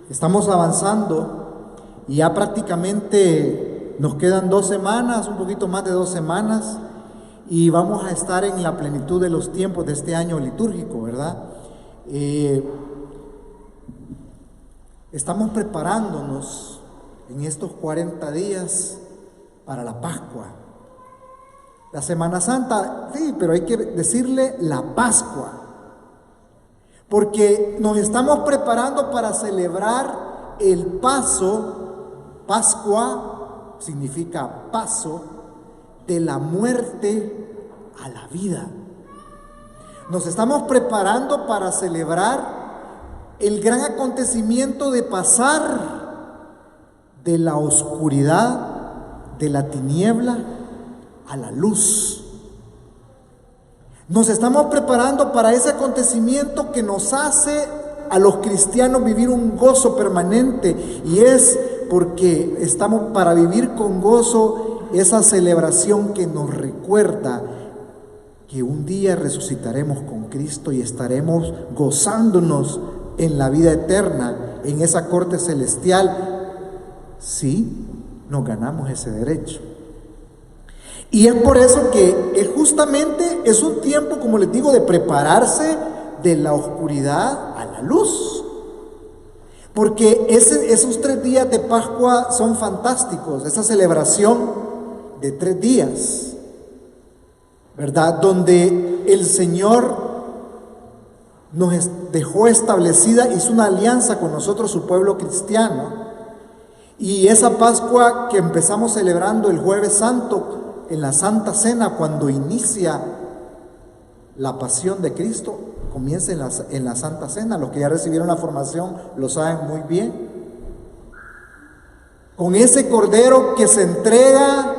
Estamos avanzando y ya prácticamente nos quedan 2 semanas, un poquito más de 2 semanas, y vamos a estar en la plenitud de los tiempos de este año litúrgico, ¿verdad? Estamos preparándonos en estos 40 días para la Pascua. La Semana Santa, sí, pero hay que decirle la Pascua, porque nos estamos preparando para celebrar el paso. Pascua significa paso de la muerte a la vida. Nos estamos preparando para celebrar el gran acontecimiento de pasar de la oscuridad, de la tiniebla, a la luz. Nos estamos preparando para ese acontecimiento que nos hace a los cristianos vivir un gozo permanente, y es porque estamos para vivir con gozo esa celebración que nos recuerda que un día resucitaremos con Cristo y estaremos gozándonos en la vida eterna, en esa corte celestial, si nos ganamos ese derecho. Y es por eso que justamente es un tiempo, como les digo, de prepararse de la oscuridad a la luz. Porque esos 3 días de Pascua son fantásticos, esa celebración de 3 días, ¿verdad? Donde el Señor nos dejó establecida, hizo una alianza con nosotros, su pueblo cristiano. Y esa Pascua que empezamos celebrando el Jueves Santo, en la Santa Cena, cuando inicia la pasión de Cristo, comienza en la Santa Cena. Los que ya recibieron la formación lo saben muy bien. Con ese Cordero que se entrega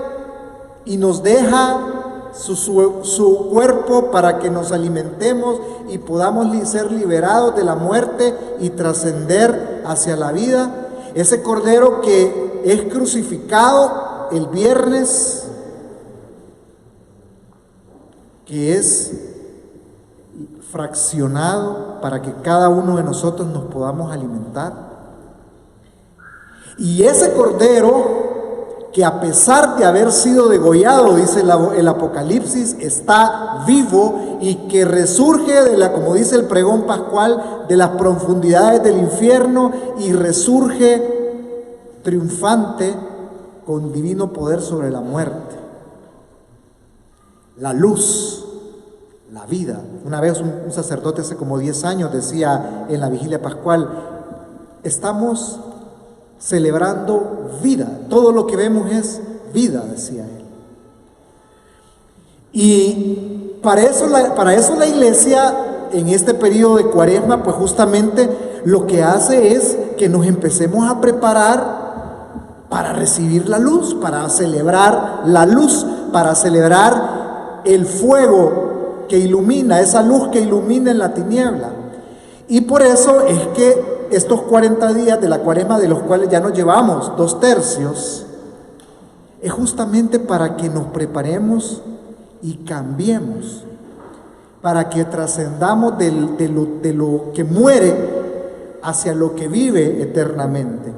y nos deja su cuerpo para que nos alimentemos y podamos ser liberados de la muerte y trascender hacia la vida. Ese Cordero que es crucificado el viernes, que es fraccionado para que cada uno de nosotros nos podamos alimentar. Y ese Cordero, que a pesar de haber sido degollado, dice el Apocalipsis, está vivo y que resurge como dice el pregón pascual, de las profundidades del infierno, y resurge triunfante con divino poder sobre la muerte. La luz, la vida. Una vez un sacerdote hace como 10 años decía en la vigilia pascual: estamos celebrando vida, todo lo que vemos es vida, decía él. Y para eso la iglesia en este periodo de Cuaresma, pues justamente lo que hace es que nos empecemos a preparar para recibir la luz, para celebrar la luz, para celebrar el fuego que ilumina, esa luz que ilumina en la tiniebla. Y por eso es que estos 40 días de la Cuaresma, de los cuales ya nos llevamos 2/3, es justamente para que nos preparemos y cambiemos, para que trascendamos de lo que muere hacia lo que vive eternamente.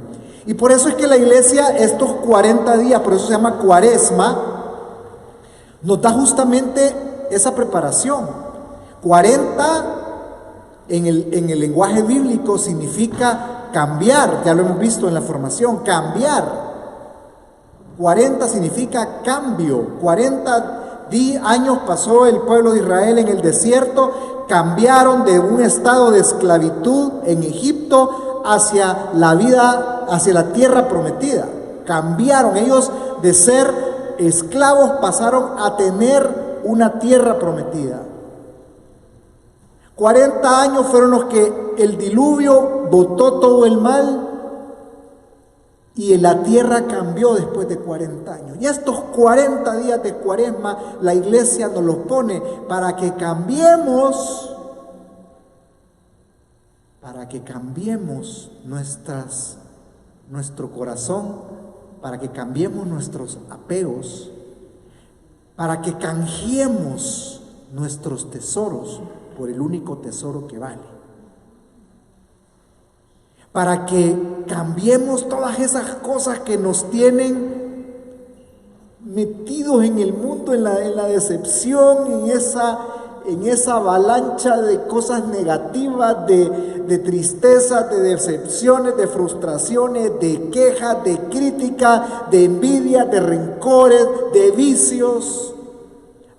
Y por eso es que la iglesia estos 40 días, por eso se llama Cuaresma, nos da justamente esa preparación. 40 en el lenguaje bíblico significa cambiar, ya lo hemos visto en la formación, cambiar. 40 significa cambio. 40 años pasó el pueblo de Israel en el desierto, cambiaron de un estado de esclavitud en Egipto hacia la vida, hacia la tierra prometida. Cambiaron, ellos de ser esclavos pasaron a tener una tierra prometida. 40 años fueron los que el diluvio botó todo el mal y la tierra cambió después de 40 años. Y estos 40 días de Cuaresma la iglesia nos los pone para que cambiemos, nuestro corazón, para que cambiemos nuestros apegos, para que canjeemos nuestros tesoros por el único tesoro que vale. para que cambiemos todas esas cosas que nos tienen metidos en el mundo, en la decepción, en esa avalancha de cosas negativas, de tristeza, de decepciones, de frustraciones, de quejas, de crítica, de envidia, de rencores, de vicios,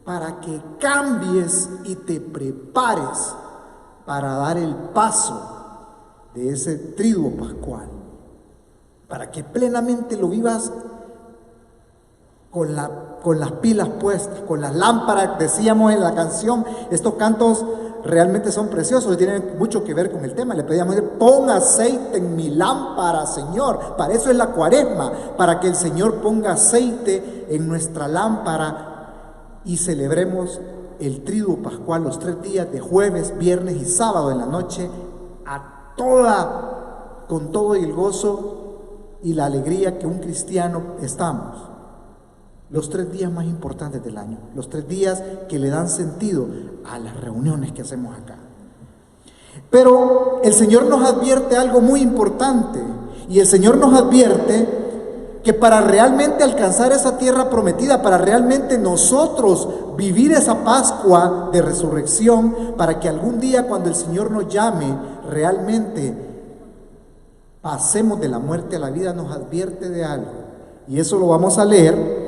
para que cambies y te prepares para dar el paso de ese triduo pascual, para que plenamente lo vivas con las pilas puestas, con las lámparas. Decíamos en la canción, estos cantos realmente son preciosos y tienen mucho que ver con el tema. Le pedíamos: pon aceite en mi lámpara, Señor. Para eso es la Cuaresma, para que el Señor ponga aceite en nuestra lámpara y celebremos el triduo pascual, los 3 días de jueves, viernes y sábado en la noche, con todo el gozo y la alegría que un cristiano estamos. Los 3 días más importantes del año, los 3 días que le dan sentido a las reuniones que hacemos acá. Pero el Señor nos advierte algo muy importante, y el Señor nos advierte que para realmente alcanzar esa tierra prometida, para realmente nosotros vivir esa Pascua de resurrección, para que algún día cuando el Señor nos llame realmente pasemos de la muerte a la vida, nos advierte de algo. Y eso lo vamos a leer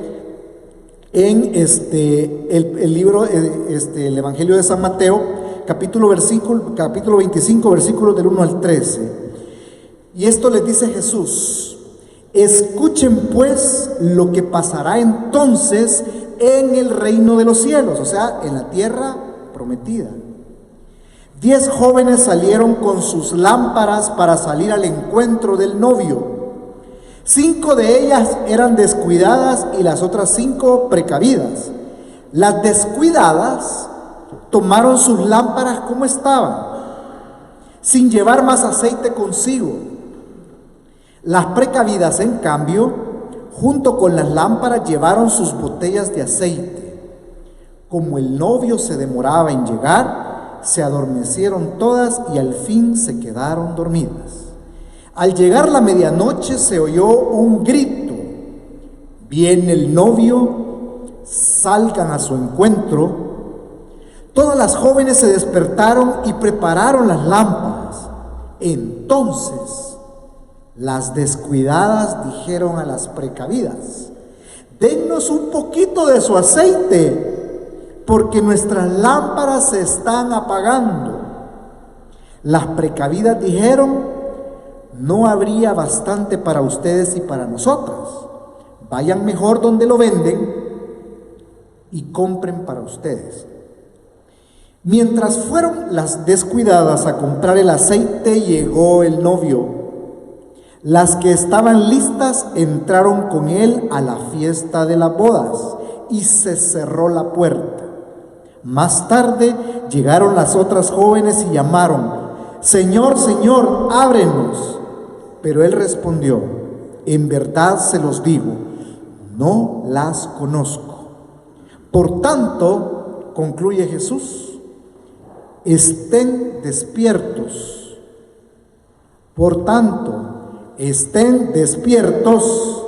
en el libro, el Evangelio de San Mateo, capítulo 25, versículos del 1 al 13. Y esto les dice Jesús: escuchen pues lo que pasará entonces en el reino de los cielos, o sea, en la tierra prometida. 10 jóvenes salieron con sus lámparas para salir al encuentro del novio. 5 de ellas eran descuidadas y las otras 5 precavidas. Las descuidadas tomaron sus lámparas como estaban, sin llevar más aceite consigo. Las precavidas, en cambio, junto con las lámparas llevaron sus botellas de aceite. Como el novio se demoraba en llegar, se adormecieron todas y al fin se quedaron dormidas. Al llegar la medianoche se oyó un grito: viene el novio, salgan a su encuentro. Todas las jóvenes se despertaron y prepararon las lámparas. Entonces las descuidadas dijeron a las precavidas: dennos un poquito de su aceite, porque nuestras lámparas se están apagando. Las precavidas dijeron: no habría bastante para ustedes y para nosotras. Vayan mejor donde lo venden y compren para ustedes. Mientras fueron las descuidadas a comprar el aceite, llegó el novio. Las que estaban listas entraron con él a la fiesta de las bodas y se cerró la puerta. Más tarde llegaron las otras jóvenes y llamaron: Señor, Señor, ábrenos. Pero él respondió: en verdad se los digo, no las conozco. Por tanto, concluye Jesús, estén despiertos. Por tanto, estén despiertos,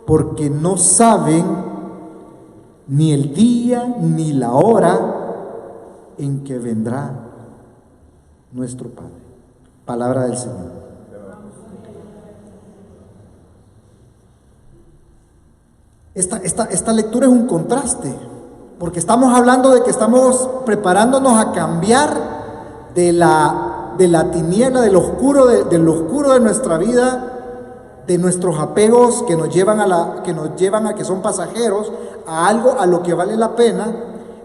porque no saben ni el día ni la hora en que vendrá nuestro Padre. Palabra del Señor. Esta lectura es un contraste, porque estamos hablando de que estamos preparándonos a cambiar de la tiniebla, del oscuro de nuestra vida, de nuestros apegos que nos llevan a que son pasajeros, a algo a lo que vale la pena.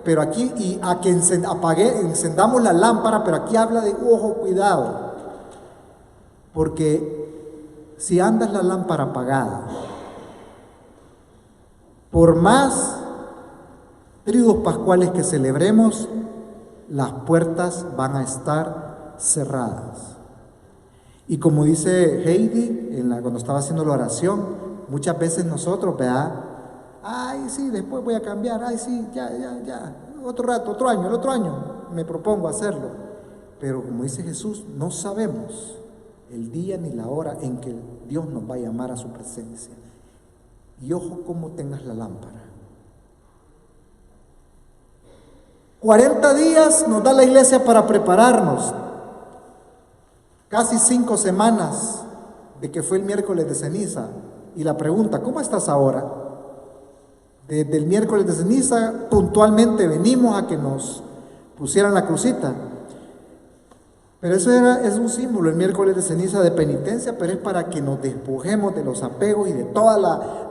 Pero aquí, y a que encendamos la lámpara, pero aquí habla de ojo, cuidado, porque si andas la lámpara apagada, por más triduos pascuales que celebremos, las puertas van a estar cerradas. Y como dice Heidi cuando estaba haciendo la oración, muchas veces nosotros, ¿verdad? Ay, sí, después voy a cambiar, ay, sí, ya, otro rato, el otro año me propongo hacerlo. Pero como dice Jesús, no sabemos el día ni la hora en que Dios nos va a llamar a su presencia. Y ojo cómo tengas la lámpara. 40 días nos da la iglesia para prepararnos. Casi 5 semanas de que fue el miércoles de ceniza. Y la pregunta, ¿cómo estás ahora? Desde el miércoles de ceniza puntualmente venimos a que nos pusieran la crucita. Pero eso es un símbolo, el miércoles de ceniza, de penitencia, pero es para que nos despojemos de los apegos y de todas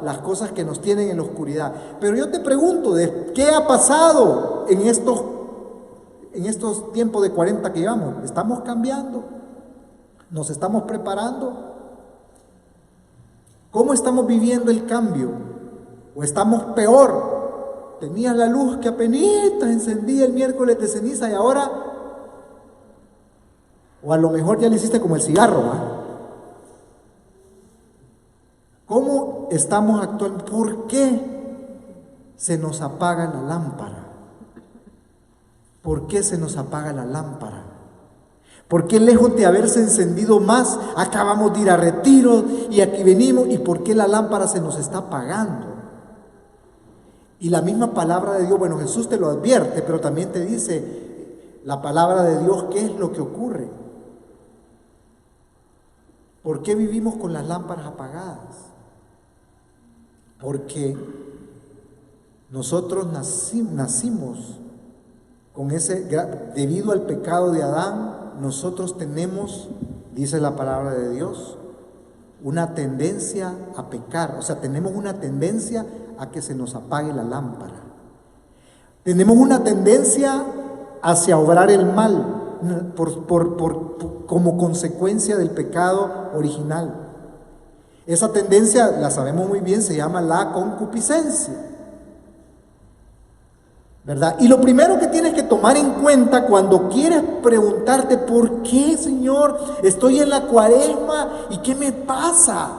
las cosas que nos tienen en la oscuridad. Pero yo te pregunto, ¿qué ha pasado en estos tiempos de 40 que llevamos? ¿Estamos cambiando? ¿Nos estamos preparando? ¿Cómo estamos viviendo el cambio? ¿O estamos peor? Tenías la luz que apenas encendía el miércoles de ceniza y ahora... O a lo mejor ya le hiciste como el cigarro, ¿va? ¿Cómo estamos actuando? ¿Por qué se nos apaga la lámpara? ¿Por qué se nos apaga la lámpara? ¿Por qué lejos de haberse encendido más, acabamos de ir a retiro y aquí venimos? ¿Y por qué la lámpara se nos está apagando? Y la misma palabra de Dios, bueno, Jesús te lo advierte, pero también te dice la palabra de Dios qué es lo que ocurre. ¿Por qué vivimos con las lámparas apagadas? Porque nosotros nacimos con debido al pecado de Adán, nosotros tenemos, dice la palabra de Dios, una tendencia a pecar. O sea, tenemos una tendencia a que se nos apague la lámpara. Tenemos una tendencia hacia obrar el mal como consecuencia del pecado original. Esa tendencia, la sabemos muy bien, se llama la concupiscencia, ¿verdad? Y lo primero que tienes que tomar en cuenta cuando quieres preguntarte, ¿por qué, Señor, estoy en la cuaresma y qué me pasa?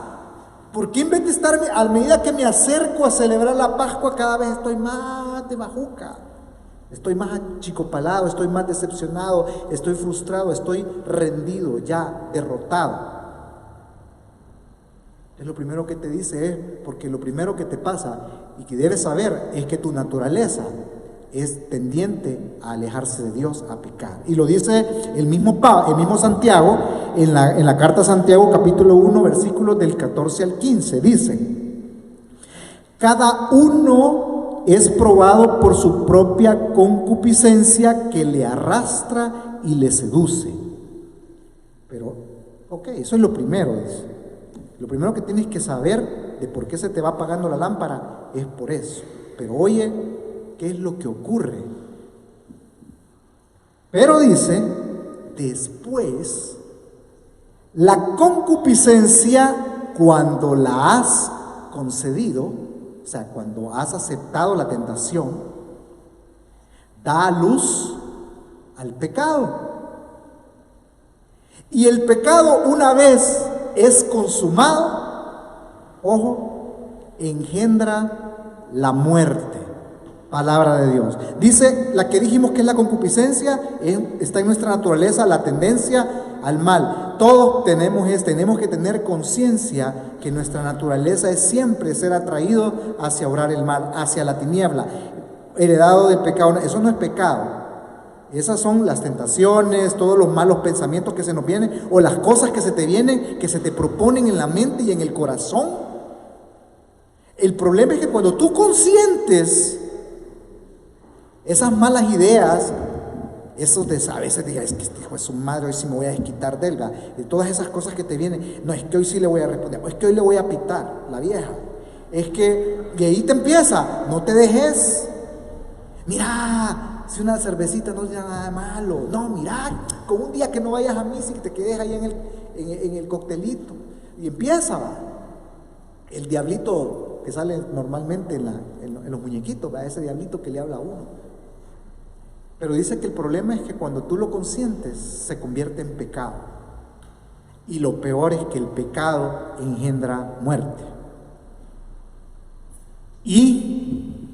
¿Por qué en vez de estar, a medida que me acerco a celebrar la Pascua, cada vez estoy más de bajuca? Estoy más achicopalado, estoy más decepcionado, estoy frustrado, estoy rendido, ya derrotado. Es lo primero que te dice, porque lo primero que te pasa y que debes saber es que tu naturaleza es tendiente a alejarse de Dios, a pecar. Y lo dice el mismo Santiago en la carta a Santiago, capítulo 1, versículos del 14 al 15. Dice: cada uno es probado por su propia concupiscencia que le arrastra y le seduce. Pero, eso es lo primero, dice. Lo primero que tienes que saber de por qué se te va apagando la lámpara es por eso. Pero oye, ¿qué es lo que ocurre? Pero dice, después, la concupiscencia, cuando la has concedido, o sea, cuando has aceptado la tentación, da luz al pecado. Y el pecado, una vez es consumado, ojo, engendra la muerte. Palabra de Dios. Dice, la que dijimos que es la concupiscencia, está en nuestra naturaleza, la tendencia al mal. Todos tenemos que tener conciencia que nuestra naturaleza es siempre ser atraído hacia obrar el mal, hacia la tiniebla, heredado del pecado. Eso no es pecado. Esas son las tentaciones, todos los malos pensamientos que se nos vienen, o las cosas que se te vienen, que se te proponen en la mente y en el corazón. El problema es que cuando tú consientes esas malas ideas, esos de a veces digas, es que este hijo de su madre, hoy sí me voy a desquitar de él, ¿verdad? De todas esas cosas que te vienen, no, es que hoy sí le voy a responder, o es que hoy le voy a pitar, la vieja, es que, y ahí te empieza, no te dejes, mira, si una cervecita no es nada de malo, no, mira, con un día que no vayas a misa y que te quedes ahí en el coctelito, y empieza, ¿va? El diablito que sale normalmente en los muñequitos, ¿va? Ese diablito que le habla a uno. Pero dice que el problema es que cuando tú lo consientes, se convierte en pecado. Y lo peor es que el pecado engendra muerte. Y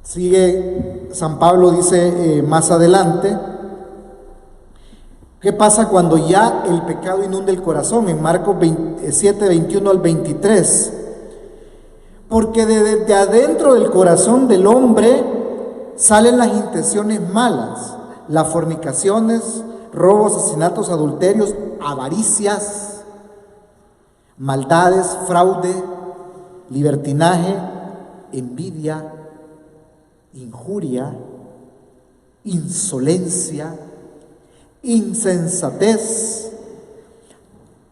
sigue, San Pablo dice más adelante, ¿Qué pasa cuando ya el pecado inunda el corazón? En Marcos 7, 21 al 23. Porque de adentro del corazón del hombre salen las intenciones malas, las fornicaciones, robos, asesinatos, adulterios, avaricias, maldades, fraude, libertinaje, envidia, injuria, insolencia, insensatez.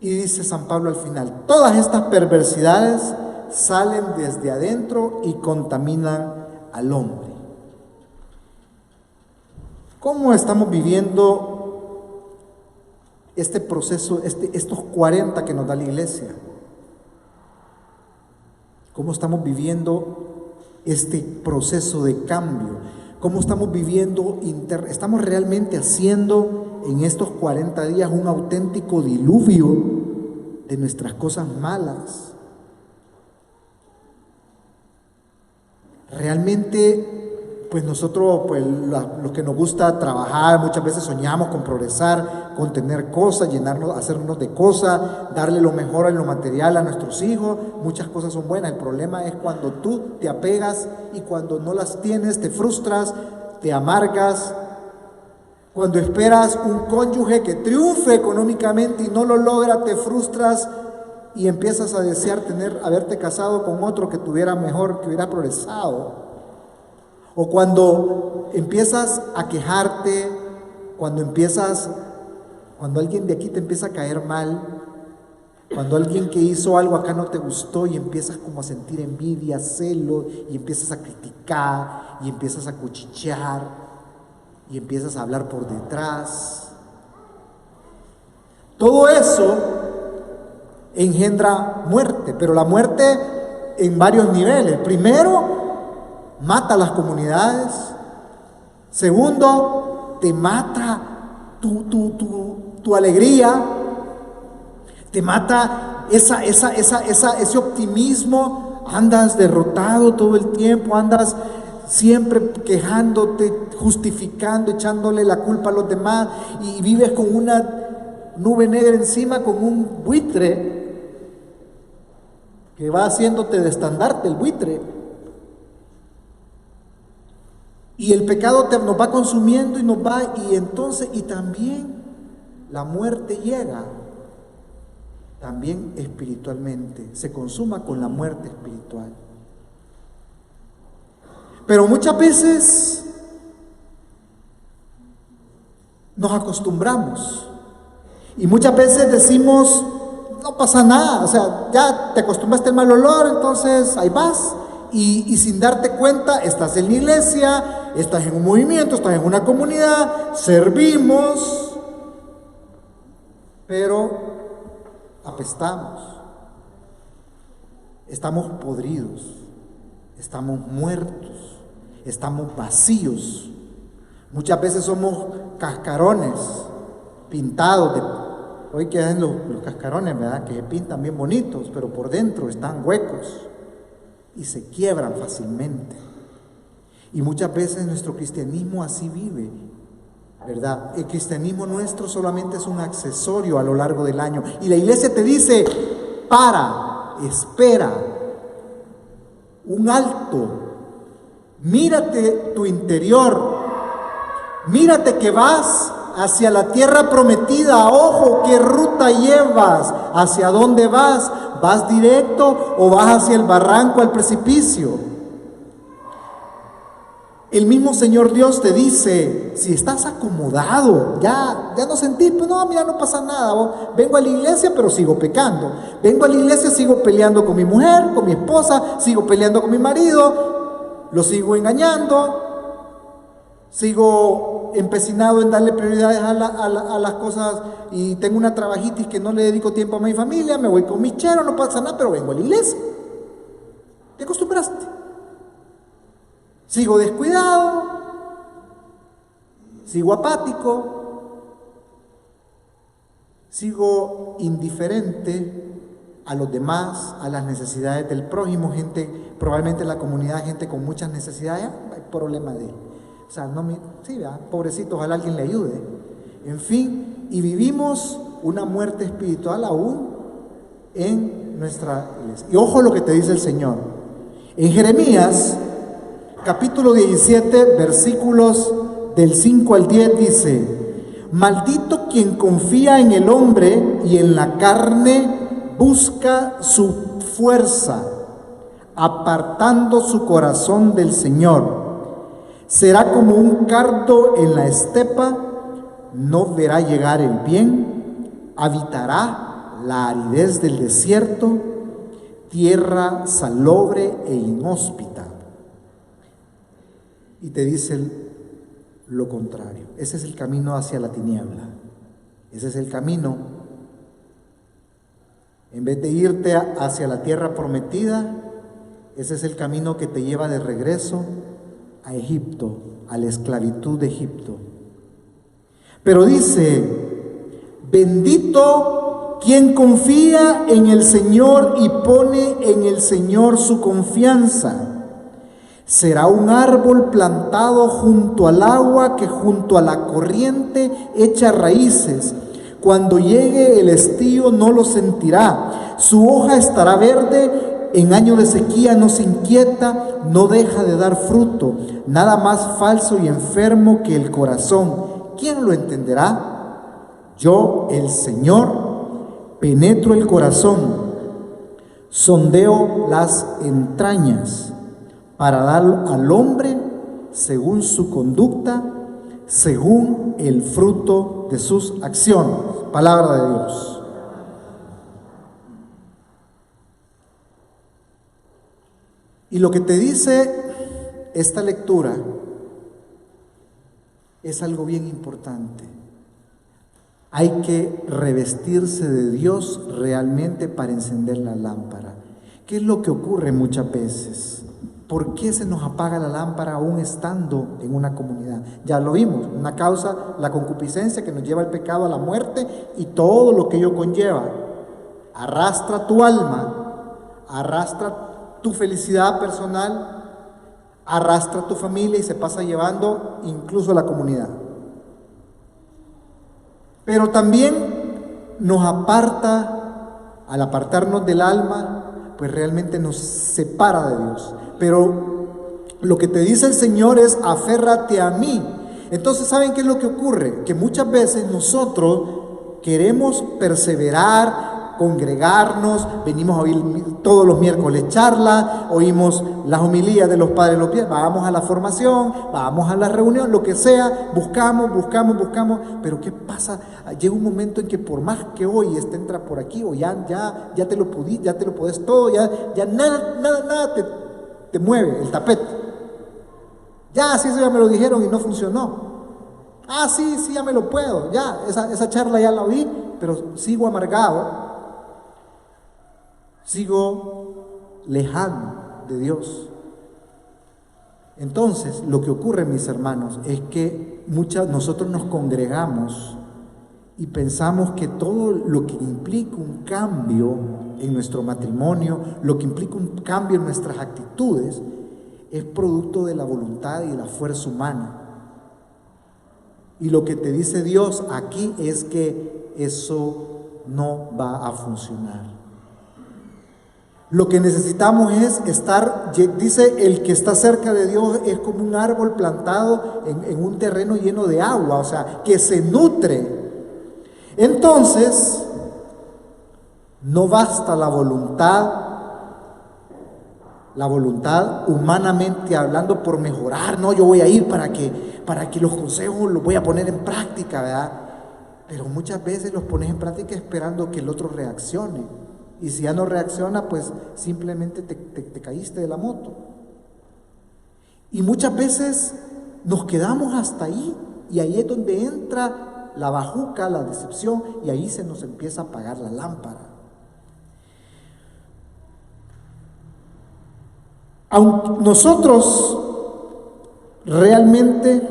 Y dice San Pablo al final, todas estas perversidades salen desde adentro y contaminan al hombre. ¿Cómo estamos viviendo este proceso, estos 40 que nos da la iglesia? ¿Cómo estamos viviendo este proceso de cambio? ¿Cómo estamos viviendo? ¿Estamos realmente haciendo en estos 40 días un auténtico diluvio de nuestras cosas malas? Realmente, pues nosotros, pues los que nos gusta trabajar, muchas veces soñamos con progresar, con tener cosas, llenarnos, hacernos de cosas, darle lo mejor en lo material a nuestros hijos. Muchas cosas son buenas. El problema es cuando tú te apegas y cuando no las tienes, te frustras, te amargas. Cuando esperas un cónyuge que triunfe económicamente y no lo logra, te frustras y empiezas a desear haberte casado con otro que tuviera mejor, que hubiera progresado. O cuando empiezas a quejarte, cuando alguien de aquí te empieza a caer mal, cuando alguien que hizo algo acá no te gustó y empiezas como a sentir envidia, celo, y empiezas a criticar, y empiezas a cuchichear, y empiezas a hablar por detrás. Todo eso engendra muerte, pero la muerte en varios niveles. Primero, mata las comunidades. Segundo, te mata tu alegría, te mata ese optimismo. Andas derrotado todo el tiempo, andas siempre quejándote, justificando, echándole la culpa a los demás, y vives con una nube negra encima, con un buitre que va haciéndote de estandarte, el buitre. Y el pecado nos va consumiendo y también la muerte llega, también espiritualmente, se consuma con la muerte espiritual. Pero muchas veces nos acostumbramos y muchas veces decimos, no pasa nada, o sea, ya te acostumbraste al mal olor, entonces ahí vas. Y sin darte cuenta, estás en la iglesia, estás en un movimiento, estás en una comunidad, servimos, pero apestamos, estamos podridos, estamos muertos, estamos vacíos. Muchas veces somos cascarones pintados hoy quedan los cascarones, ¿verdad? Que se pintan bien bonitos, pero por dentro están huecos y se quiebran fácilmente. Y muchas veces nuestro cristianismo así vive, ¿verdad? El cristianismo nuestro solamente es un accesorio a lo largo del año. Y la iglesia te dice, espera, un alto, mírate tu interior, mírate que vas hacia la tierra prometida. Ojo, ¿qué ruta llevas? ¿Hacia dónde vas? ¿Vas directo o vas hacia el barranco, al precipicio? El mismo Señor Dios te dice, si estás acomodado, ya no sentís, pues no, mira, no pasa nada. Vengo a la iglesia, pero sigo pecando. Vengo a la iglesia, sigo peleando con mi mujer, con mi esposa, sigo peleando con mi marido, lo sigo engañando, sigo empecinado en darle prioridades a las cosas, y tengo una trabajitis que no le dedico tiempo a mi familia, me voy con mis cheros, no pasa nada, pero vengo a la iglesia. ¿Te acostumbraste? Sigo descuidado, sigo apático, sigo indiferente a los demás, a las necesidades del prójimo, gente, probablemente en la comunidad, gente con muchas necesidades, hay problema de él. O sea, sí, ¿verdad? Pobrecito, ojalá alguien le ayude. en fin, y vivimos una muerte espiritual aún en nuestra iglesia. Y ojo lo que te dice el Señor. En Jeremías, capítulo 17, versículos del 5 al 10 dice: maldito quien confía en el hombre y en la carne busca su fuerza, apartando su corazón del Señor. Será como un cardo en la estepa, no verá llegar el bien, habitará la aridez del desierto, tierra salobre e inhóspita. Y te dice lo contrario. Ese es el camino hacia la tiniebla. Ese es el camino. En vez de irte hacia la tierra prometida, ese es el camino que te lleva de regreso a Egipto, a la esclavitud de Egipto. Pero dice: bendito quien confía en el Señor y pone en el Señor su confianza. Será un árbol plantado junto al agua, que junto a la corriente echa raíces. Cuando llegue el estío no lo sentirá. Su hoja estará verde, en año de sequía no se inquieta, no deja de dar fruto. Nada más falso y enfermo que el corazón. ¿Quién lo entenderá? Yo, el Señor, penetro el corazón, sondeo las entrañas, para dar al hombre según su conducta, según el fruto de sus acciones. Palabra de Dios. Y lo que te dice esta lectura es algo bien importante. Hay que revestirse de Dios realmente para encender la lámpara. ¿Qué es lo que ocurre muchas veces? ¿Por qué se nos apaga la lámpara aún estando en una comunidad? Ya lo vimos, una causa, la concupiscencia, que nos lleva el pecado a la muerte y todo lo que ello conlleva. Arrastra tu alma, arrastra tu felicidad personal, arrastra tu familia y se pasa llevando incluso a la comunidad. Pero también nos aparta, al apartarnos del alma, pues realmente nos separa de Dios. Pero lo que te dice el Señor es: aférrate a mí. Entonces, ¿saben qué es lo que ocurre? Que muchas veces nosotros queremos perseverar, congregarnos, venimos a oír todos los miércoles charla, oímos las homilías de los padres, vamos a la formación, vamos a la reunión, lo que sea, buscamos, pero ¿qué pasa? Llega un momento en que por más que hoy entra por aquí, o ya te lo podés todo, ya nada te mueve el tapete. Ya, sí, eso ya me lo dijeron y no funcionó. Ah, sí, ya me lo puedo, ya, esa charla ya la oí, pero sigo amargado, sigo lejano de Dios. Entonces, lo que ocurre, mis hermanos, es que nosotros nos congregamos y pensamos que todo lo que implica un cambio en nuestro matrimonio, lo que implica un cambio en nuestras actitudes, es producto de la voluntad y de la fuerza humana. Y lo que te dice Dios aquí es que eso no va a funcionar. Lo que necesitamos es estar, dice, el que está cerca de Dios es como un árbol plantado en un terreno lleno de agua, o sea, que se nutre. Entonces, no basta la voluntad humanamente hablando por mejorar. No, yo voy a ir para que los consejos los voy a poner en práctica, ¿verdad? Pero muchas veces los pones en práctica esperando que el otro reaccione. Y si ya no reacciona, pues simplemente te caíste de la moto. Y muchas veces nos quedamos hasta ahí, y ahí es donde entra la bajuca, la decepción, y ahí se nos empieza a apagar la lámpara. Aunque nosotros realmente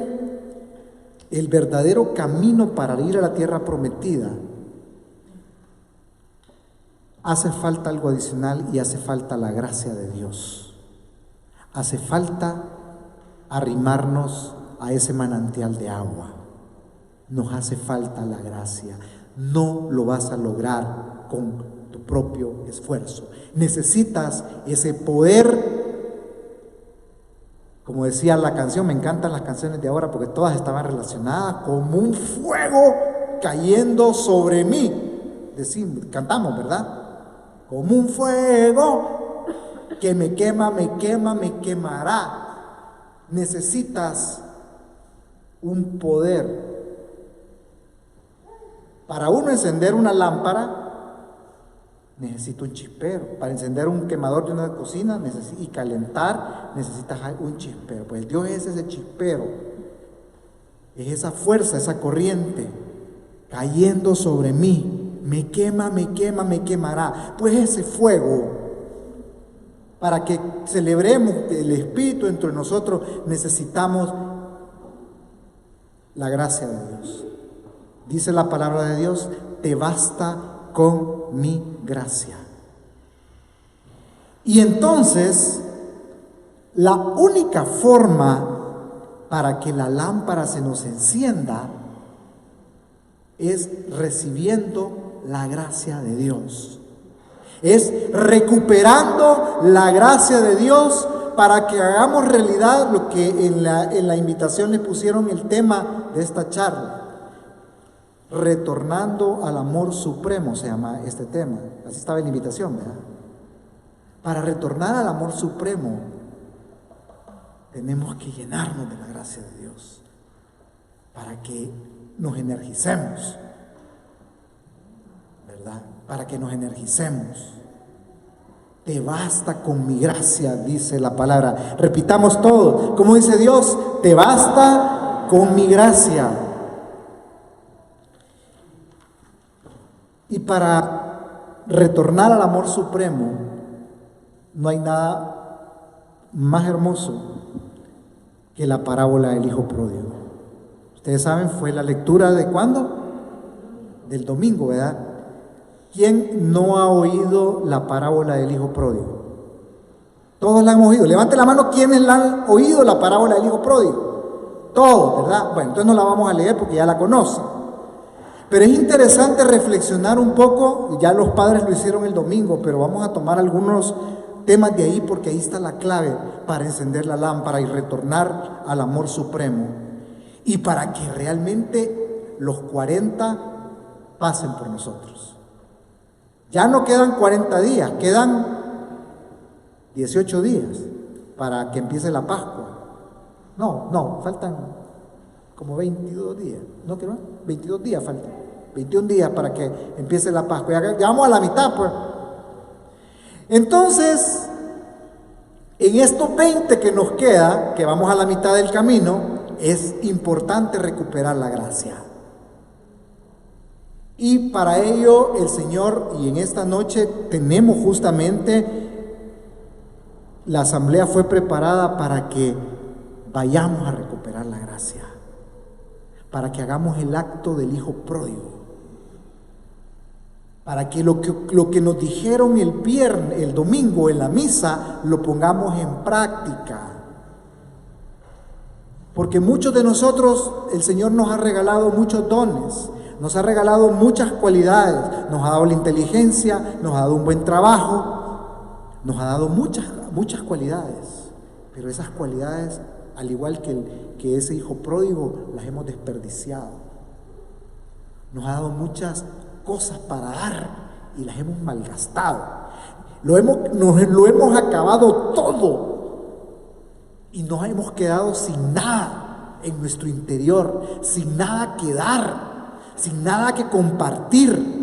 el verdadero camino para ir a la tierra prometida, hace falta algo adicional, y hace falta la gracia de Dios. Hace falta arrimarnos a ese manantial de agua. nos hace falta la gracia. No lo vas a lograr con tu propio esfuerzo. Necesitas ese poder. Como decía la canción, me encantan las canciones de ahora porque todas estaban relacionadas, como un fuego cayendo sobre mí. Cantamos, ¿verdad? Como un fuego que me quema, me quemará. Necesitas un poder. Para uno encender una lámpara, necesito un chispero. Para encender un quemador de una cocina y calentar, necesitas un chispero. Pues Dios es ese chispero. Es esa fuerza, esa corriente cayendo sobre mí. Me quema, me quemará. Pues ese fuego, para que celebremos el Espíritu entre nosotros, necesitamos la gracia de Dios. Dice la palabra de Dios, te basta con mi gracia. Y entonces, la única forma para que la lámpara se nos encienda es recibiendo la gracia de Dios. Es recuperando la gracia de Dios para que hagamos realidad lo que en la invitación le pusieron el tema de esta charla. Retornando al amor supremo se llama este tema. Así estaba en la invitación, ¿verdad? Para retornar al amor supremo tenemos que llenarnos de la gracia de Dios para que nos energicemos, ¿verdad? Para que nos energicemos. Te basta con mi gracia, dice la palabra. Repitamos todo. ¿Cómo dice Dios? Te basta con mi gracia. Y para retornar al amor supremo, no hay nada más hermoso que la parábola del hijo pródigo. Ustedes saben, fue la lectura de ¿cuándo? Del domingo, ¿verdad? ¿Quién no ha oído la parábola del hijo pródigo? Todos la hemos oído. Levante la mano quienes la han oído, la parábola del hijo pródigo. Todos, ¿verdad? Bueno, entonces no la vamos a leer porque ya la conocen. Pero es interesante reflexionar un poco. Ya los padres lo hicieron el domingo, pero vamos a tomar algunos temas de ahí porque ahí está la clave para encender la lámpara y retornar al amor supremo. Y para que realmente los 40 pasen por nosotros. Ya no quedan 40 días, quedan 18 días para que empiece la Pascua. No, faltan como 22 días. ¿No qué más? 22 días faltan. 21 días para que empiece la Pascua. Ya vamos a la mitad, pues. Entonces, en estos 20 que nos queda, que vamos a la mitad del camino, es importante recuperar la gracia. Y para ello el Señor, y en esta noche tenemos justamente, la asamblea fue preparada para que vayamos a recuperar la gracia, para que hagamos el acto del hijo pródigo, para que lo que nos dijeron el domingo en la misa, lo pongamos en práctica. Porque muchos de nosotros, el Señor nos ha regalado muchos dones, nos ha regalado muchas cualidades, nos ha dado la inteligencia, nos ha dado un buen trabajo, nos ha dado muchas cualidades, pero esas cualidades, al igual que ese hijo pródigo, las hemos desperdiciado. Nos ha dado muchas cosas para dar y las hemos malgastado. Lo hemos acabado todo y nos hemos quedado sin nada en nuestro interior, sin nada que dar, sin nada que compartir.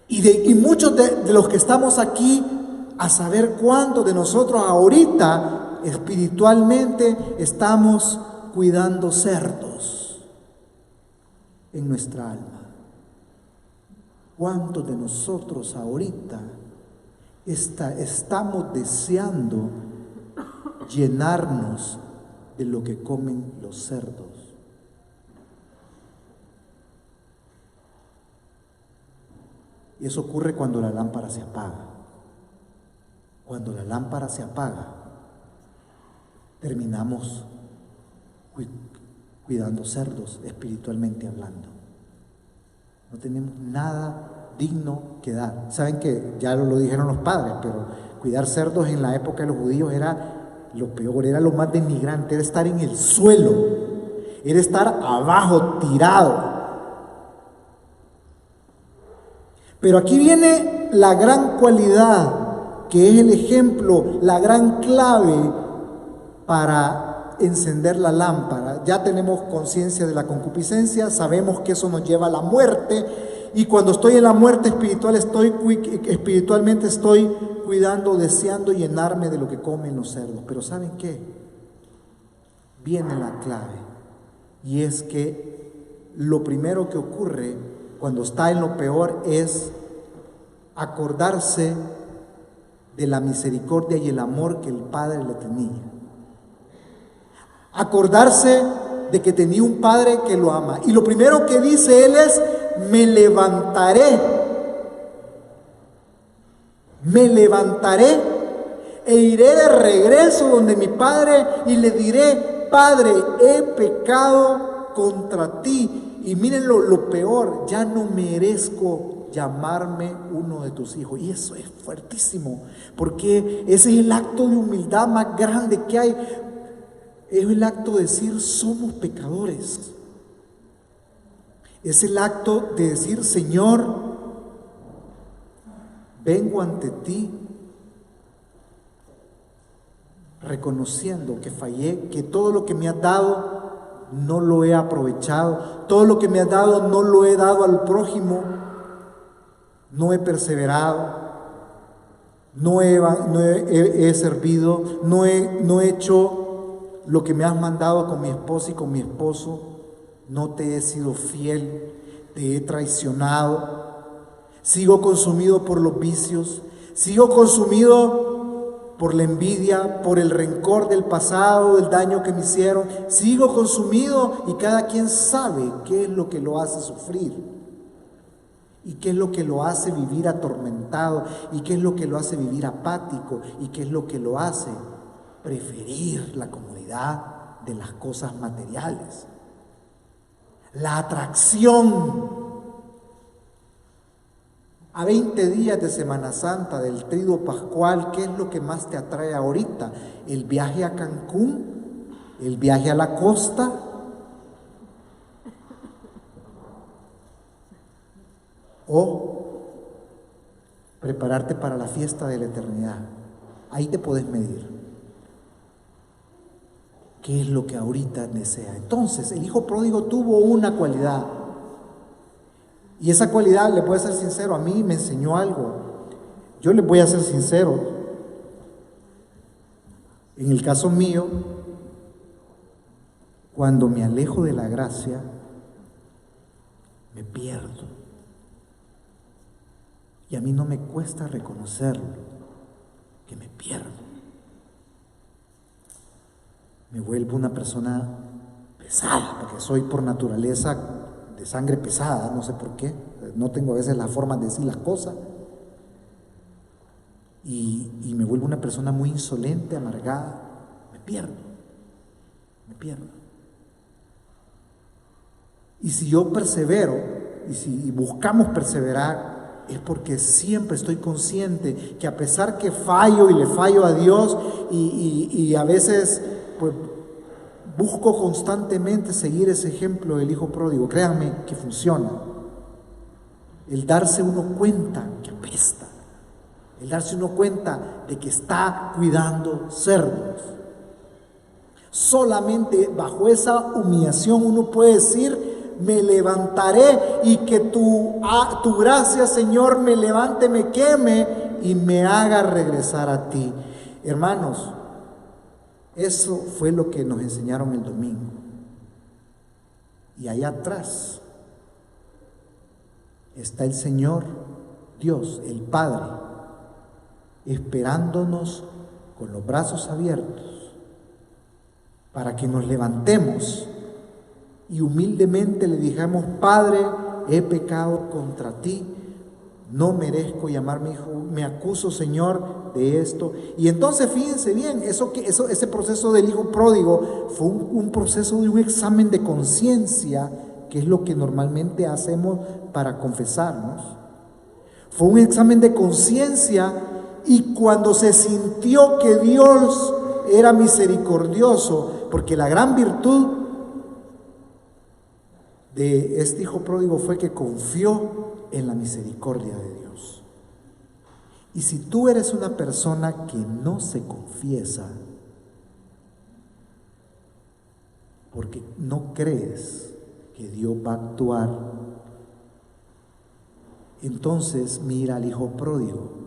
Y muchos de los que estamos aquí, a saber cuántos de nosotros ahorita espiritualmente estamos cuidando cerdos en nuestra alma. ¿Cuántos de nosotros ahorita estamos deseando llenarnos de lo que comen los cerdos? Y eso ocurre cuando la lámpara se apaga. Cuando la lámpara se apaga, terminamos cuidando cerdos, espiritualmente hablando. No tenemos nada digno que dar. Saben que ya lo dijeron los padres, pero cuidar cerdos en la época de los judíos era lo peor, era lo más denigrante, era estar en el suelo, era estar abajo, tirado. Pero aquí viene la gran cualidad, que es el ejemplo, la gran clave para encender la lámpara. Ya tenemos conciencia de la concupiscencia, sabemos que eso nos lleva a la muerte, y cuando estoy en la muerte espiritual, espiritualmente estoy cuidando, deseando llenarme de lo que comen los cerdos. Pero ¿saben qué? Viene la clave, y es que lo primero que ocurre cuando está en lo peor es acordarse de la misericordia y el amor que el Padre le tenía. Acordarse de que tenía un Padre que lo ama. Y lo primero que dice él es: me levantaré e iré de regreso donde mi Padre y le diré: Padre, he pecado contra ti. Y miren lo peor, ya no merezco llamarme uno de tus hijos. Y eso es fuertísimo, porque ese es el acto de humildad más grande que hay. Es el acto de decir: somos pecadores. Es el acto de decir: Señor, vengo ante ti reconociendo que fallé, que todo lo que me has dado no lo he aprovechado, todo lo que me has dado no lo he dado al prójimo, no he perseverado, no he servido, no he hecho lo que me has mandado con mi esposa y con mi esposo, no te he sido fiel, te he traicionado, sigo consumido por los vicios, sigo consumido por la envidia, por el rencor del pasado, del daño que me hicieron, sigo consumido, y cada quien sabe qué es lo que lo hace sufrir, y qué es lo que lo hace vivir atormentado, y qué es lo que lo hace vivir apático, y qué es lo que lo hace preferir la comodidad de las cosas materiales. La atracción. A 20 días de Semana Santa, del Triduo Pascual, ¿qué es lo que más te atrae ahorita? ¿El viaje a Cancún? ¿El viaje a la costa? ¿O prepararte para la fiesta de la eternidad? Ahí te puedes medir. ¿Qué es lo que ahorita desea? Entonces, el hijo pródigo tuvo una cualidad. Y esa cualidad, le voy a ser sincero, a mí me enseñó algo. Yo les voy a ser sincero. En el caso mío, cuando me alejo de la gracia, me pierdo. Y a mí no me cuesta reconocerlo, que me pierdo. Me vuelvo una persona pesada, porque soy por naturaleza de sangre pesada, no sé por qué, no tengo a veces la forma de decir las cosas, y me vuelvo una persona muy insolente, amargada, me pierdo. Y si yo persevero, y si buscamos perseverar, es porque siempre estoy consciente que a pesar que fallo y le fallo a Dios, y a veces pues busco constantemente seguir ese ejemplo del hijo pródigo, créanme que funciona. El darse uno cuenta que apesta, el darse uno cuenta de que está cuidando cerdos. Solamente bajo esa humillación uno puede decir: me levantaré, y que tu gracia, Señor, me levante, me queme y me haga regresar a ti. Hermanos, eso fue lo que nos enseñaron el domingo. Y allá atrás está el Señor Dios, el Padre, esperándonos con los brazos abiertos para que nos levantemos y humildemente le dijamos: Padre, he pecado contra ti, no merezco llamarme hijo, me acuso, Señor, de esto. Y entonces fíjense bien, ese proceso del hijo pródigo fue un proceso de un examen de conciencia, que es lo que normalmente hacemos para confesarnos. Fue un examen de conciencia, y cuando se sintió que Dios era misericordioso, porque la gran virtud de este hijo pródigo fue que confió en la misericordia de Dios. Y si tú eres una persona que no se confiesa, porque no crees que Dios va a actuar, entonces mira al hijo pródigo.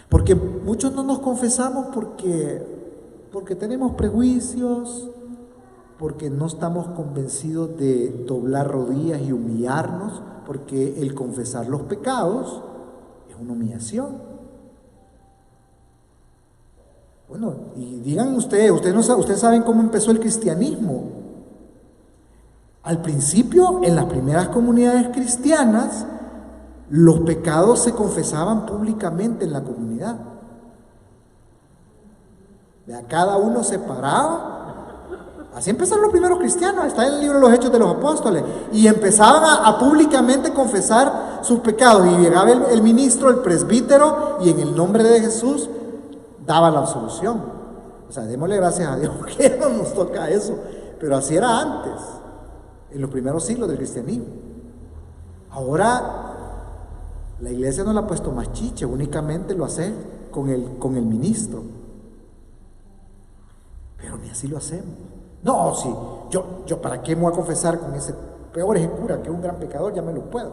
Porque muchos no nos confesamos porque tenemos prejuicios, porque no estamos convencidos de doblar rodillas y humillarnos, porque el confesar los pecados es una humillación. Bueno, y digan ustedes saben cómo empezó el cristianismo. Al principio, en las primeras comunidades cristianas, los pecados se confesaban públicamente en la comunidad. Cada uno se paraba. Así empezaron los primeros cristianos, está en el libro de los Hechos de los Apóstoles, y empezaban a públicamente confesar sus pecados, y llegaba el ministro, el presbítero, y en el nombre de Jesús daba la absolución. O sea, démosle gracias a Dios porque no nos toca eso, pero así era antes, en los primeros siglos del cristianismo. Ahora la iglesia no le ha puesto más chiche, únicamente lo hace con el ministro, pero ni así lo hacemos. No, sí, yo para qué me voy a confesar con ese peor cura, que es un gran pecador, ya me lo puedo.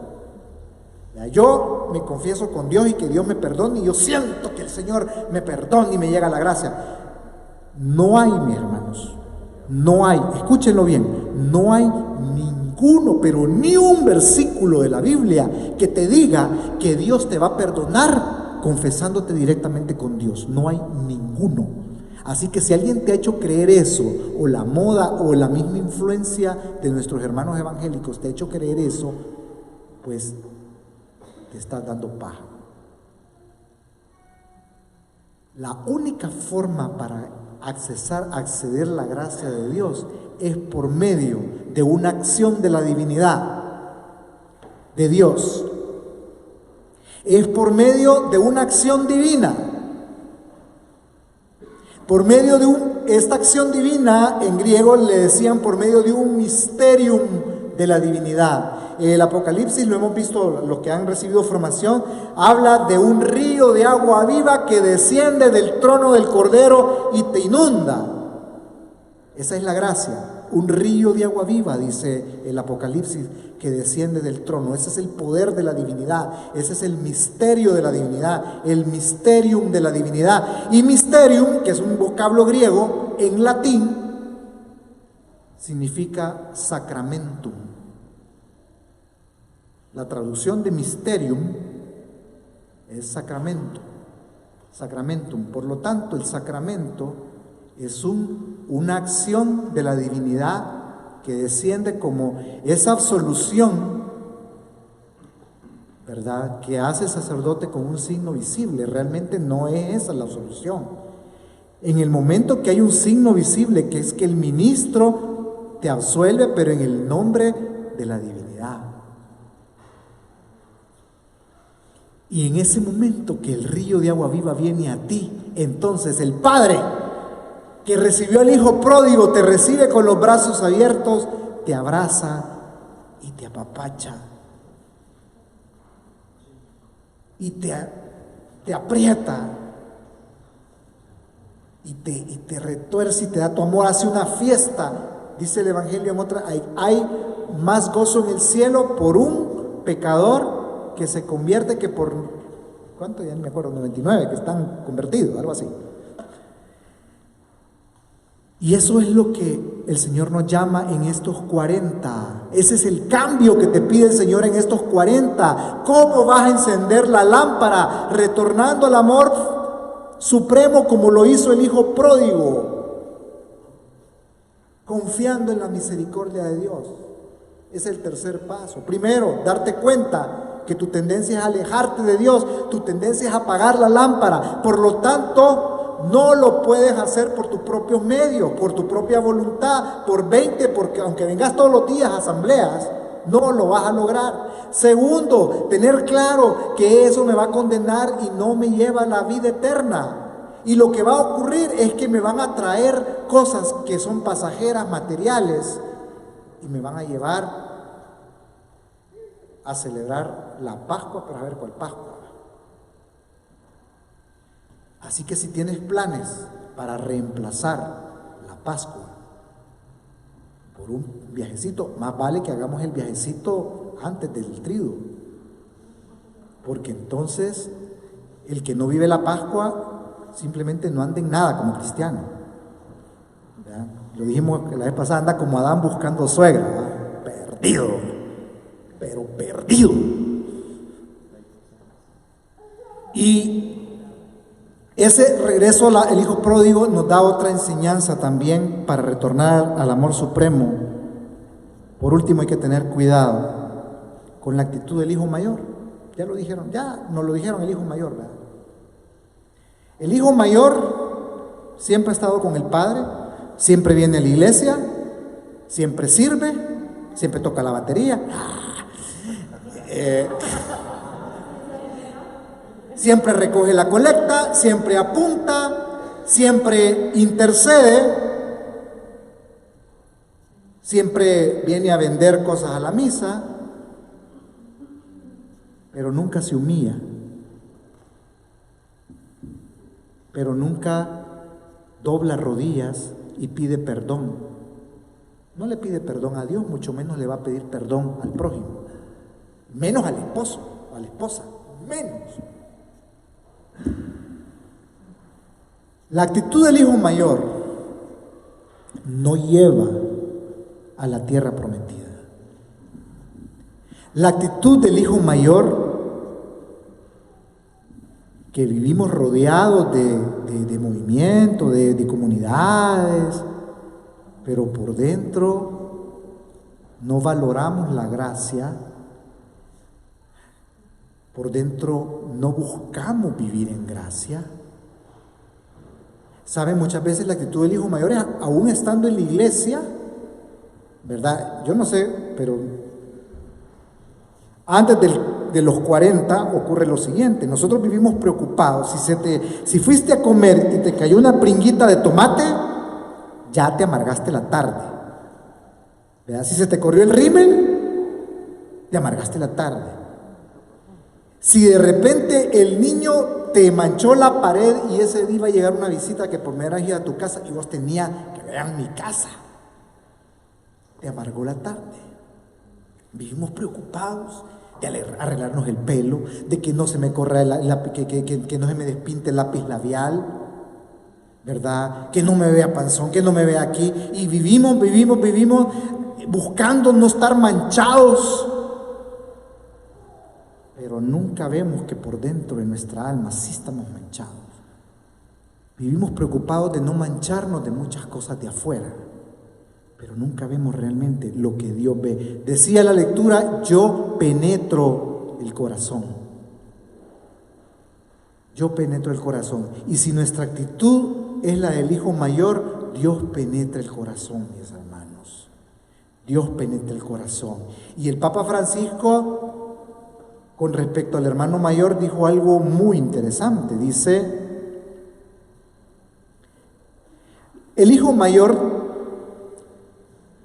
Yo me confieso con Dios y que Dios me perdone, y yo siento que el Señor me perdone y me llega la gracia. No hay, mis hermanos, no hay, escúchenlo bien, no hay ninguno, pero ni un versículo de la Biblia que te diga que Dios te va a perdonar confesándote directamente con Dios. No hay ninguno. Así que si alguien te ha hecho creer eso, o la moda o la misma influencia de nuestros hermanos evangélicos te ha hecho creer eso, pues te estás dando paja. La única forma para acceder a la gracia de Dios es por medio de una acción de la divinidad de Dios. Es por medio de una acción divina. Por medio de esta acción divina, en griego le decían por medio de un mysterium de la divinidad. El Apocalipsis, lo hemos visto los que han recibido formación, habla de un río de agua viva que desciende del trono del Cordero y te inunda. Esa es la gracia, un río de agua viva, dice el Apocalipsis, que desciende del trono. Ese es el poder de la divinidad, ese es el misterio de la divinidad, el mysterium de la divinidad. Y mysterium, que es un vocablo griego, en latín significa sacramentum. La traducción de mysterium es sacramento, sacramentum. Por lo tanto, el sacramento es una acción de la divinidad que desciende como esa absolución, ¿verdad?, que hace el sacerdote con un signo visible. Realmente no es esa la absolución. En el momento que hay un signo visible, que es que el ministro te absuelve, pero en el nombre de la divinidad. Y en ese momento que el río de agua viva viene a ti, entonces el Padre que recibió al hijo pródigo te recibe con los brazos abiertos, te abraza y te apapacha y te aprieta y te retuerce y te da tu amor, hace una fiesta. Dice el Evangelio en otra, hay más gozo en el cielo por un pecador que se convierte que por, ¿cuánto? Ya no me acuerdo, 99 que están convertidos, algo así. Y eso es lo que el Señor nos llama en estos 40. Ese es el cambio que te pide el Señor en estos 40. ¿Cómo vas a encender la lámpara? Retornando al amor supremo como lo hizo el hijo pródigo. Confiando en la misericordia de Dios. Es el tercer paso. Primero, darte cuenta que tu tendencia es alejarte de Dios, tu tendencia es apagar la lámpara. Por lo tanto, no lo puedes hacer por tus propios medios, por tu propia voluntad, por 20, porque aunque vengas todos los días a asambleas, no lo vas a lograr. Segundo, tener claro que eso me va a condenar y no me lleva a la vida eterna. Y lo que va a ocurrir es que me van a traer cosas que son pasajeras, materiales, y me van a llevar a celebrar la Pascua, pero a ver cuál Pascua. Así que si tienes planes para reemplazar la Pascua por un viajecito, más vale que hagamos el viajecito antes del triduo, porque entonces el que no vive la Pascua simplemente no anda en nada como cristiano. ¿Verdad? Lo dijimos la vez pasada, anda como Adán buscando suegra, ¿verdad? Perdido, pero perdido. Y ese regreso el hijo pródigo nos da otra enseñanza también para retornar al amor supremo. Por último, hay que tener cuidado con la actitud del hijo mayor. Ya lo dijeron, ya nos lo dijeron el hijo mayor, ¿verdad? El hijo mayor siempre ha estado con el padre, siempre viene a la iglesia, siempre sirve, siempre toca la batería, siempre recoge la colecta, siempre apunta, siempre intercede, siempre viene a vender cosas a la misa, pero nunca se humilla. Pero nunca dobla rodillas y pide perdón. No le pide perdón a Dios, mucho menos le va a pedir perdón al prójimo, menos al esposo o a la esposa, menos. La actitud del hijo mayor no lleva a la tierra prometida. La actitud del hijo mayor, que vivimos rodeados de movimiento, de comunidades, pero por dentro no valoramos la gracia, por dentro no buscamos vivir en gracia. ¿Saben? Muchas veces la actitud del hijo mayor es, aún estando en la iglesia, ¿verdad? Yo no sé, pero antes de los 40 ocurre lo siguiente: nosotros vivimos preocupados. Si fuiste a comer y te cayó una pringuita de tomate, ya te amargaste la tarde, ¿verdad? Si se te corrió el rímel, te amargaste la tarde. Si de repente el niño te manchó la pared y ese día iba a llegar una visita que por primera vez iba a tu casa y vos tenías que ver en mi casa, te amargó la tarde. Vivimos preocupados de arreglarnos el pelo, de que no se me corra que no se me despinte el lápiz labial, ¿verdad? Que no me vea panzón, que no me vea aquí. Y vivimos buscando no estar manchados, pero nunca vemos que por dentro de nuestra alma sí estamos manchados. Vivimos preocupados de no mancharnos de muchas cosas de afuera, pero nunca vemos realmente lo que Dios ve. Decía la lectura: yo penetro el corazón. Yo penetro el corazón. Y si nuestra actitud es la del hijo mayor, Dios penetra el corazón, mis hermanos. Dios penetra el corazón. Y el Papa Francisco, con respecto al hermano mayor, dijo algo muy interesante. Dice: el hijo mayor,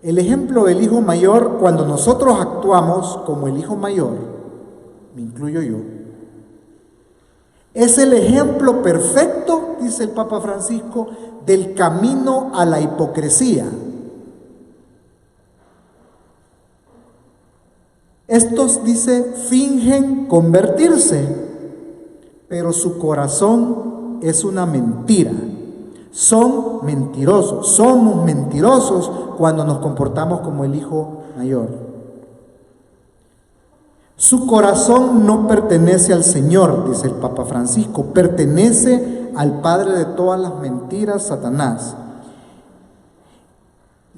el ejemplo del hijo mayor, cuando nosotros actuamos como el hijo mayor, me incluyo yo, es el ejemplo perfecto, dice el Papa Francisco, del camino a la hipocresía. Estos, dice, fingen convertirse, pero su corazón es una mentira. Son mentirosos, somos mentirosos cuando nos comportamos como el hijo mayor. Su corazón no pertenece al Señor, dice el Papa Francisco, pertenece al padre de todas las mentiras, Satanás.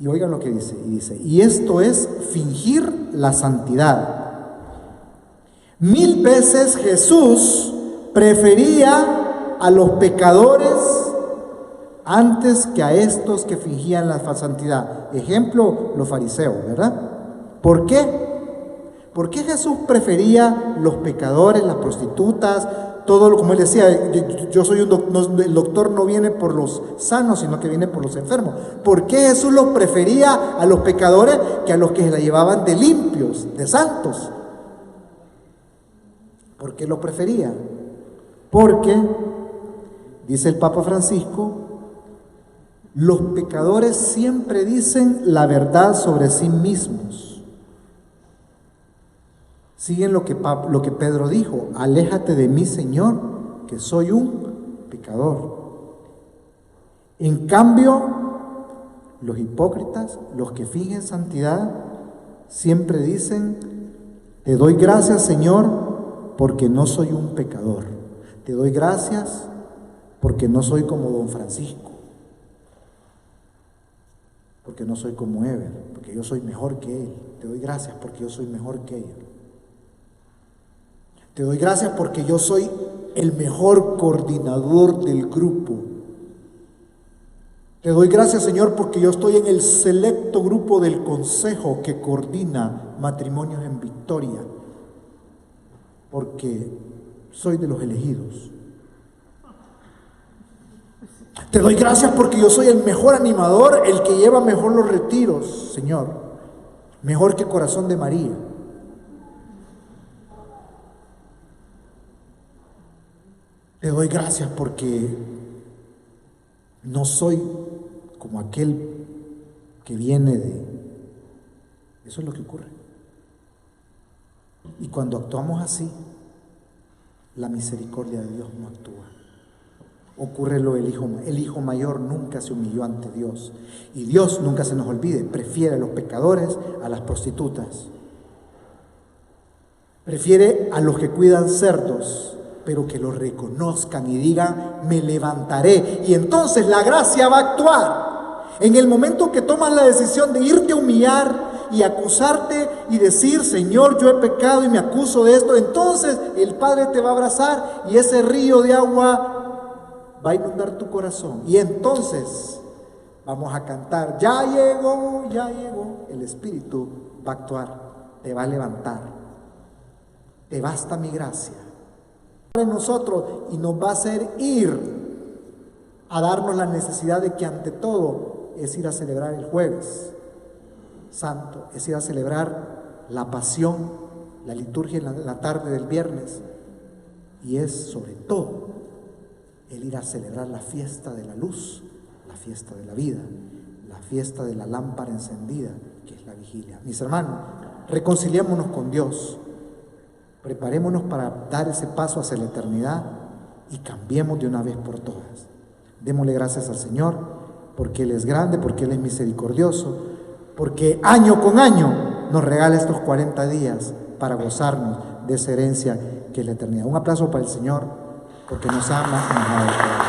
Y oigan lo que dice, y esto es fingir la santidad. 1000 veces Jesús prefería a los pecadores antes que a estos que fingían la santidad. Ejemplo, los fariseos, ¿verdad? ¿Por qué? ¿Por qué Jesús prefería los pecadores, las prostitutas, todo, como él decía, yo soy un doctor, el doctor no viene por los sanos, sino que viene por los enfermos? ¿Por qué Jesús los prefería a los pecadores que a los que se la llevaban de limpios, de santos? ¿Por qué lo prefería? Porque, dice el Papa Francisco, los pecadores siempre dicen la verdad sobre sí mismos. Siguen lo que Pedro dijo: aléjate de mí, Señor, que soy un pecador. En cambio, los hipócritas, los que fingen santidad, siempre dicen: te doy gracias, Señor, porque no soy un pecador. Te doy gracias porque no soy como don Francisco, porque no soy como Eber, porque yo soy mejor que él. Te doy gracias porque yo soy mejor que ella. Te doy gracias porque yo soy el mejor coordinador del grupo. Te doy gracias, Señor, porque yo estoy en el selecto grupo del consejo que coordina matrimonios en Victoria, porque soy de los elegidos. Te doy gracias porque yo soy el mejor animador, el que lleva mejor los retiros, Señor, mejor que Corazón de María. Te doy gracias porque no soy como aquel que viene de... Eso es lo que ocurre. Y cuando actuamos así, la misericordia de Dios no actúa. Ocurre lo del el hijo mayor nunca se humilló ante Dios. Y Dios, nunca se nos olvide, prefiere a los pecadores a las prostitutas. Prefiere a los que cuidan cerdos, pero que lo reconozcan y digan: me levantaré. Y entonces la gracia va a actuar. En el momento que tomas la decisión de irte a humillar y acusarte y decir: Señor, yo he pecado y me acuso de esto, entonces el Padre te va a abrazar y ese río de agua va a inundar tu corazón. Y entonces vamos a cantar: ya llegó, ya llegó. El Espíritu va a actuar, te va a levantar. Te basta mi gracia en nosotros y nos va a hacer ir a darnos la necesidad de que ante todo es ir a celebrar el jueves santo, es ir a celebrar la pasión, la liturgia en la tarde del viernes, y es sobre todo el ir a celebrar la fiesta de la luz, la fiesta de la vida, la fiesta de la lámpara encendida, que es la vigilia. Mis hermanos, reconciliémonos con Dios, preparémonos para dar ese paso hacia la eternidad y cambiemos de una vez por todas. Démosle gracias al Señor porque Él es grande, porque Él es misericordioso, porque año con año nos regala estos 40 días para gozarnos de esa herencia que es la eternidad. Un aplauso para el Señor, porque nos ama y nos ama.